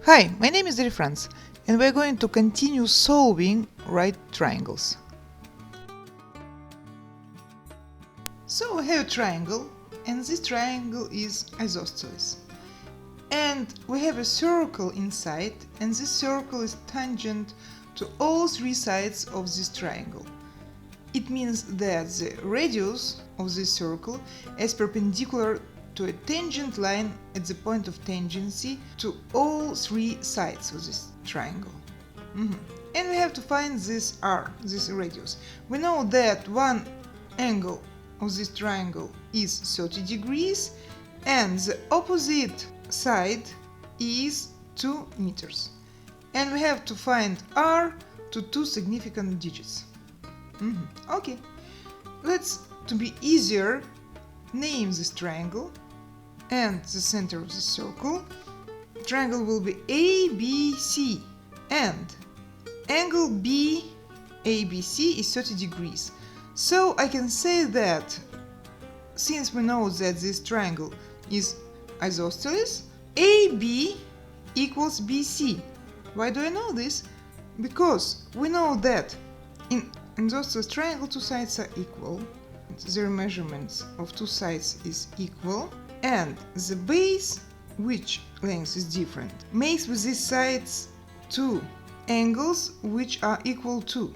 Hi, my name is Darina, and we're going to continue solving right triangles. So we have a triangle, and this triangle is isosceles. And we have a circle inside, and this circle is tangent to all three sides of this triangle. It means that the radius of this circle is perpendicular to a tangent line at the point of tangency to all three sides of this triangle. And we have to find this r, this radius. We know that one angle of this triangle is 30 degrees and the opposite side is 2 meters. And we have to find r to two significant digits. Okay, let's, to be easier, name this triangle and the center of the circle. Triangle will be ABC, and angle ABC is 30 degrees. So I can say that since we know that this triangle is isosceles, AB equals BC. Why do I know this? Because we know that in isosceles triangle two sides are equal, their measurements of two sides is equal, and the base, which length is different, makes with these sides two angles which are equal to.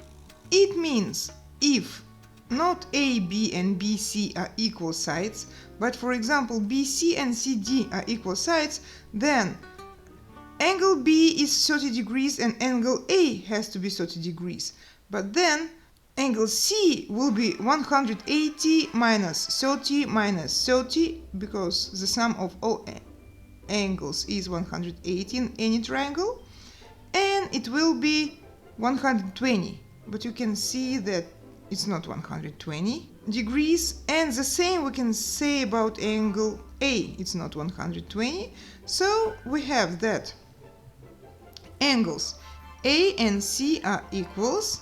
It means if not AB and BC are equal sides, but for example BC and CD are equal sides, then angle B is 30 degrees and angle A has to be 30 degrees. But then angle C will be 180 minus 30 minus 30, because the sum of all angles is 180 in any triangle, and it will be 120. But you can see that it's not 120 degrees, and the same we can say about angle A, it's not 120. So we have that angles A and C are equals,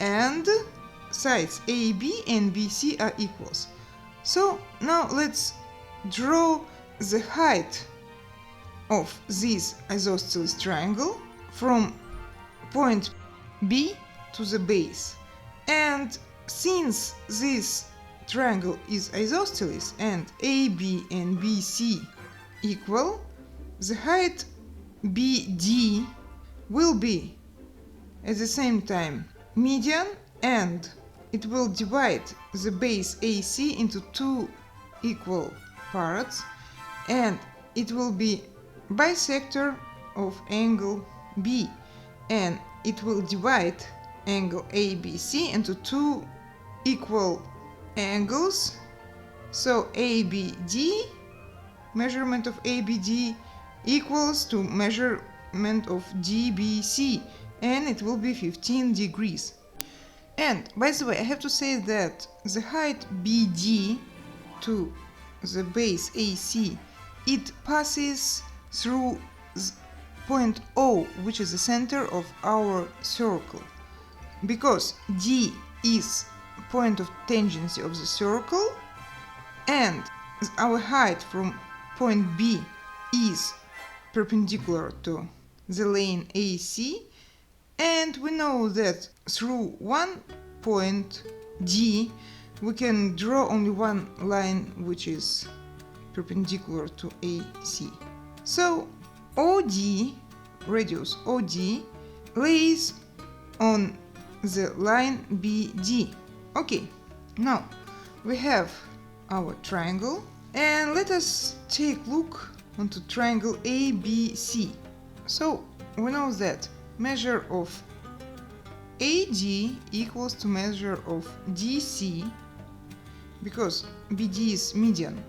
and sides AB and BC are equals. So now let's draw the height of this isosceles triangle from point B to the base. And since this triangle is isosceles and AB and BC equal, the height BD will be at the same time median, and it will divide the base AC into two equal parts, and it will be bisector of angle B, and it will divide angle ABC into two equal angles. So ABD, measurement of ABD, equals to measurement of DBC, and it will be 15 degrees. And by the way, I have to say that the height BD to the base AC, it passes through point O, which is the center of our circle, because D is point of tangency of the circle, and our height from point B is perpendicular to the lane AC, and we know that through one point D we can draw only one line which is perpendicular to AC. So OD, radius OD, lays on the line BD. Okay, now we have our triangle, and let us take a look onto triangle ABC. So we know that measure of AD equals to measure of DC, because BD is median,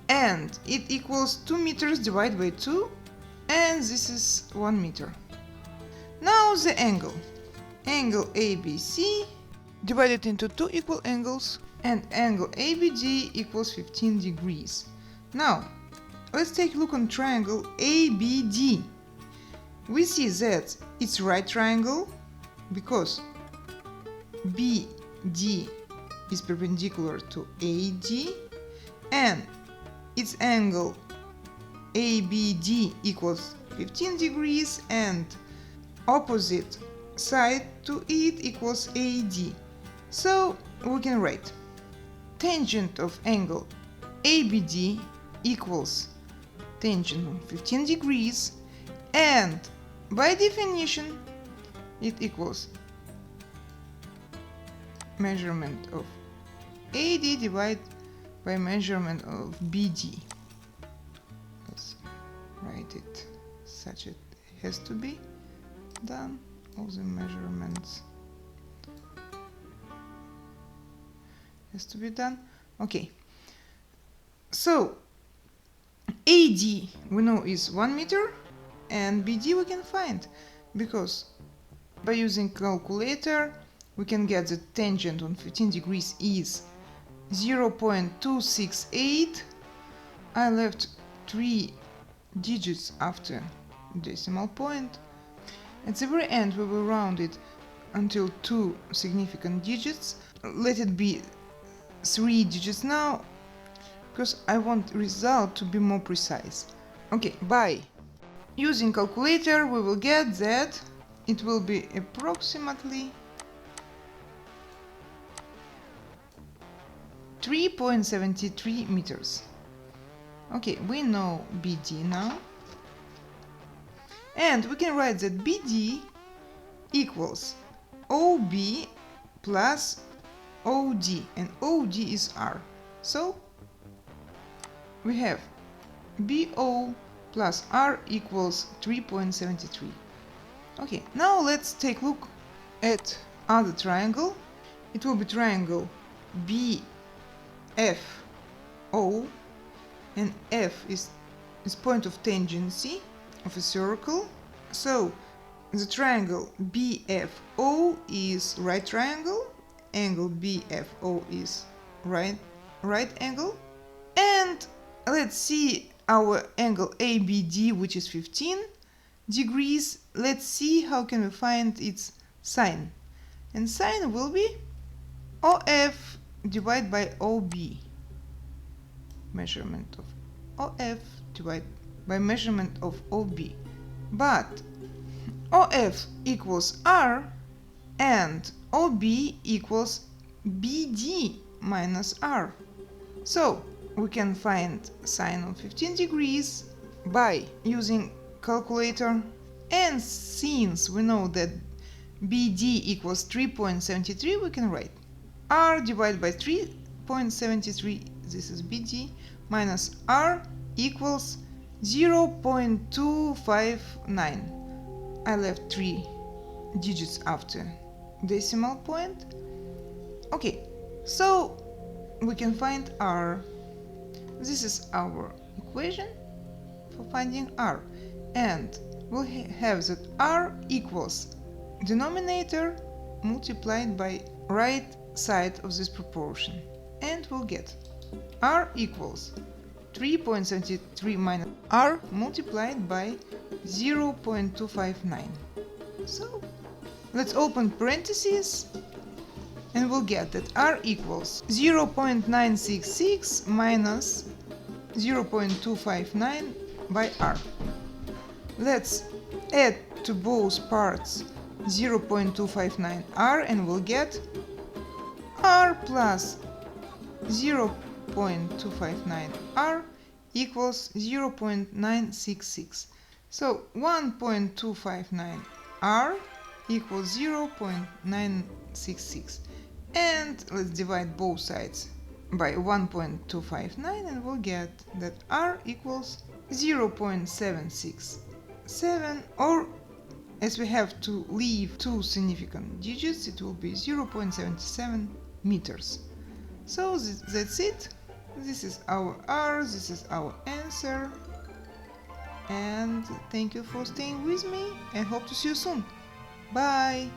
and it equals 2 meters divided by 2, and this is 1 meter. Now the angle ABC divided into two equal angles, and angle ABD equals 15 degrees. Now let's take a look on triangle ABD. We see that it's right triangle because BD is perpendicular to AD, and its angle ABD equals 15 degrees and opposite side to it equals AD. So we can write tangent of angle ABD equals tangent of 15 degrees, and by definition it equals measurement of AD divided by measurement of BD. Let's write it such it has to be done. All the measurements has to be done. Okay, so AD we know is 1 meter, and BD we can find because by using calculator we can get the tangent on 15 degrees is 0.268. I left 3 digits after decimal point. At the very end we will round it until 2 significant digits. Let it be 3 digits now, because I want result to be more precise. Okay, by using calculator we will get that it will be approximately 3.73 meters. Okay, we know BD now, and we can write that BD equals OB plus OD, and OD is R. So we have BO plus R equals 3.73. Okay, now let's take a look at other triangle. It will be triangle BFO, and F is point of tangency of a circle. So the triangle BFO is right triangle, angle BFO is right angle, and let's see our angle ABD, which is 15 degrees. Let's see how can we find its sine, and sine will be OF divided by OB, measurement of OF divided by measurement of OB. But OF equals R and OB equals BD minus R. So we can find sine of 15 degrees by using calculator, and since we know that BD equals 3.73, we can write R divided by 3.73, this is BD, minus R equals 0.259. I left 3 digits after decimal point. Okay, so we can find R. This is our equation for finding R, and we'll have that R equals denominator multiplied by right side of this proportion, and we'll get R equals 3.73 minus R multiplied by 0.259. So let's open parentheses, and we'll get that R equals 0.966 minus 0.259 by R. Let's add to both parts 0.259 R, and we'll get R plus 0.259 R equals 0.966. So 1.259 R equals 0.966. And let's divide both sides by 1.259, and we'll get that R equals 0.767, or as we have to leave 2 significant digits, it will be 0.77 meters. So that's it. This is our R, this is our answer, and thank you for staying with me, and hope to see you soon. Bye!